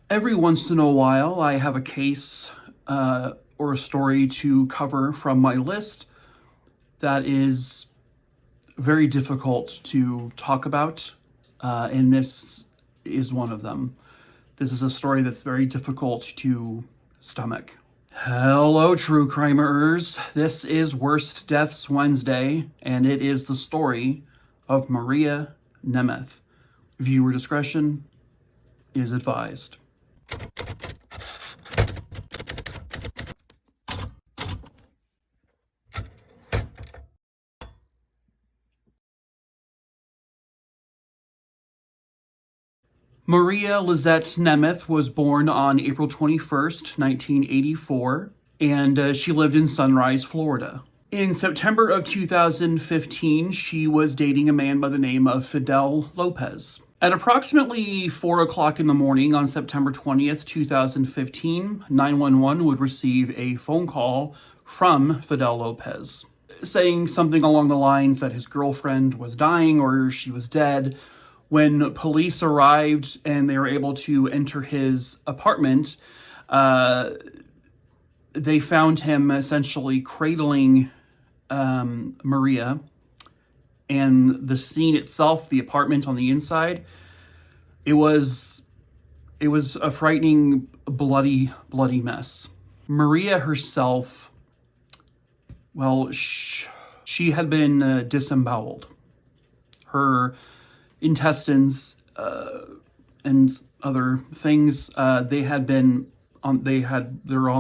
Every once in a while, I have a case or a story to cover from my list that is very difficult to talk about, and this is one of them. This is a story that's very difficult to stomach. Hello, true crimerers. This is Worst Deaths Wednesday, and it is the story of Maria Nemeth. Viewer discretion is advised. Maria Lizette Nemeth was born on April 21st, 1984, and she lived in Sunrise, Florida. In September of 2015, she was dating a man by the name of Fidel Lopez. At approximately 4 o'clock in the morning on September 20th, 2015, 911 would receive a phone call from Fidel Lopez, saying something along the lines that his girlfriend was dying or she was dead. When police arrived and they were able to enter his apartment, they found him essentially cradling Maria, and the scene itself, the apartment on the inside, it was a frightening, bloody mess. Maria herself, well, she had been disemboweled. Her intestines and other things, they were on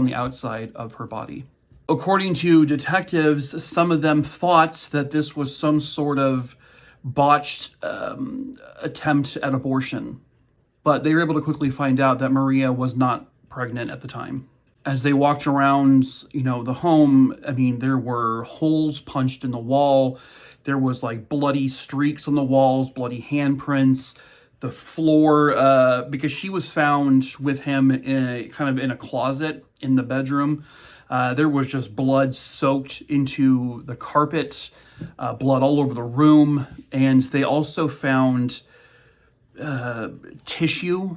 the outside of her body. According to detectives, some of them thought that this was some sort of botched attempt at abortion, but they were able to quickly find out that Maria was not pregnant at the time. As they walked around, the home, there were holes punched in the wall. There was like bloody streaks on the walls, bloody handprints, the floor, because she was found with him in a closet in the bedroom. There was just blood soaked into the carpet, blood all over the room. And they also found tissue,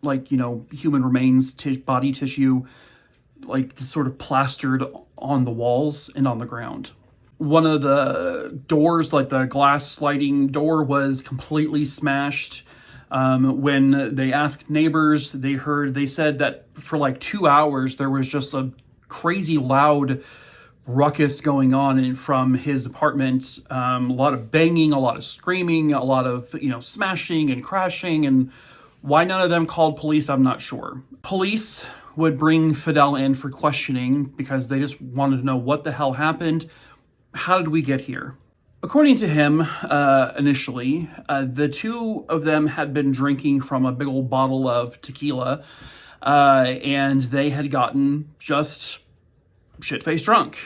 human remains, body tissue, sort of plastered on the walls and on the ground. One of the doors, the glass sliding door, was completely smashed. When they asked neighbors, they said that for 2 hours, there was just a crazy loud ruckus going on from his apartment. A lot of banging, a lot of screaming, a lot of, smashing and crashing. And why none of them called police, I'm not sure. Police would bring Fidel in for questioning because they just wanted to know what the hell happened. How did we get here? According to him, initially, the two of them had been drinking from a big old bottle of tequila, and they had gotten just shit-faced drunk.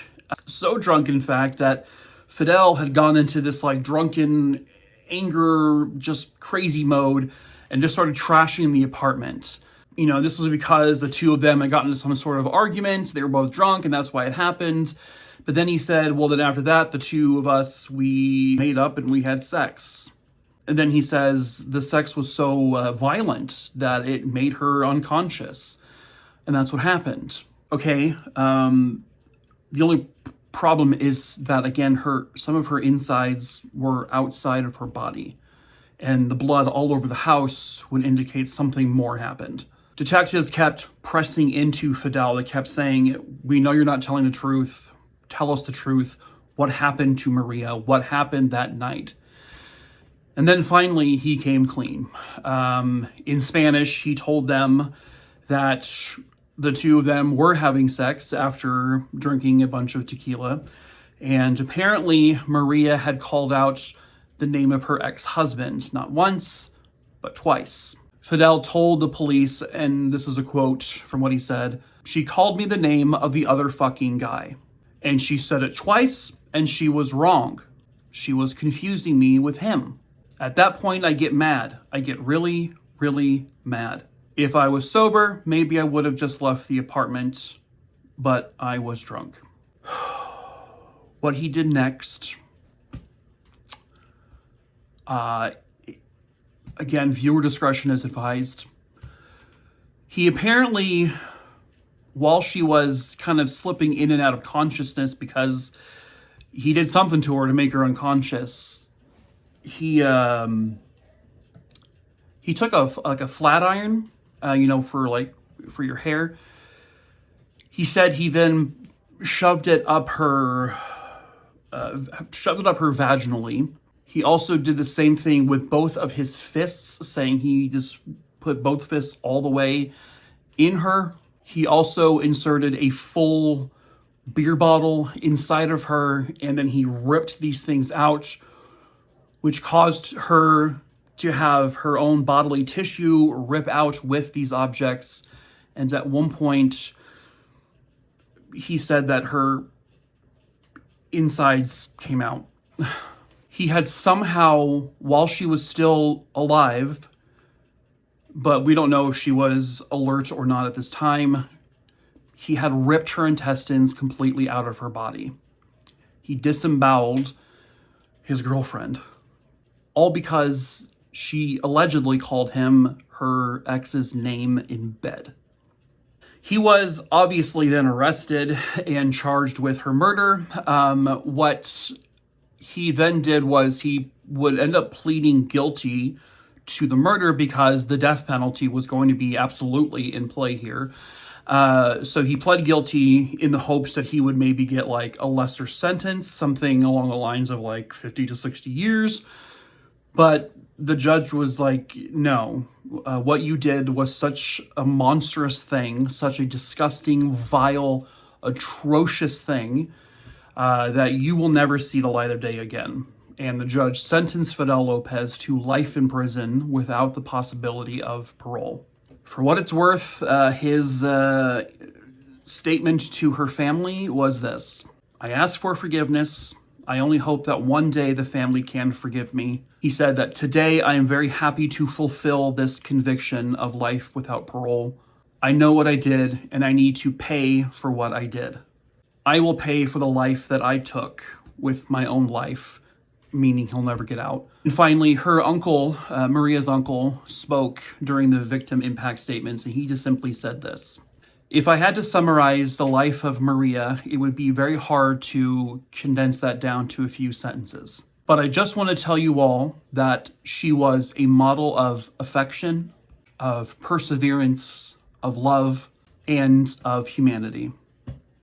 So drunk, in fact, that Fidel had gone into this drunken anger, just crazy mode, and just started trashing the apartment. This was because the two of them had gotten into some sort of argument. They were both drunk, and that's why it happened. But then he said, well, then after that, the two of us, we made up and we had sex. And then he says the sex was so violent that it made her unconscious. And that's what happened. Okay. The only problem is that, again, some of her insides were outside of her body. And the blood all over the house would indicate something more happened. Detectives kept pressing into Fidel. They kept saying, we know you're not telling the truth. Tell us the truth. What happened to Maria? What happened that night? And then finally, he came clean. In Spanish, he told them that the two of them were having sex after drinking a bunch of tequila. And apparently, Maria had called out the name of her ex-husband, not once, but twice. Fidel told the police, and this is a quote from what he said, "She called me the name of the other fucking guy. And she said it twice, and she was wrong. She was confusing me with him. At that point, I get mad. I get really, really mad. If I was sober, maybe I would have just left the apartment, but I was drunk." What he did next, Again, viewer discretion is advised. He apparently, while she was kind of slipping in and out of consciousness because he did something to her to make her unconscious, he took a flat iron, for your hair. He said he then shoved it up her vaginally. He also did the same thing with both of his fists, saying he just put both fists all the way in her. He also inserted a full beer bottle inside of her, and then he ripped these things out, which caused her to have her own bodily tissue rip out with these objects. And at one point, he said that her insides came out. He had somehow, while she was still alive, but we don't know if she was alert or not at this time, he had ripped her intestines completely out of her body. He disemboweled his girlfriend, all because she allegedly called him her ex's name in bed. He was obviously then arrested and charged with her murder. What he then did was he would end up pleading guilty to the murder because the death penalty was going to be absolutely in play here. So he pled guilty in the hopes that he would maybe get like a lesser sentence, something along the lines of like 50 to 60 years. But the judge was like, no, what you did was such a monstrous thing, such a disgusting, vile, atrocious thing, that you will never see the light of day again. And the judge sentenced Fidel Lopez to life in prison without the possibility of parole. For what it's worth, his statement to her family was this: I ask for forgiveness. I only hope that one day the family can forgive me. He said that today I am very happy to fulfill this conviction of life without parole. I know what I did, and I need to pay for what I did. I will pay for the life that I took with my own life, meaning he'll never get out. And finally, her uncle, Maria's uncle, spoke during the victim impact statements, and he just simply said this: if I had to summarize the life of Maria, it would be very hard to condense that down to a few sentences. But I just want to tell you all that she was a model of affection, of perseverance, of love, and of humanity.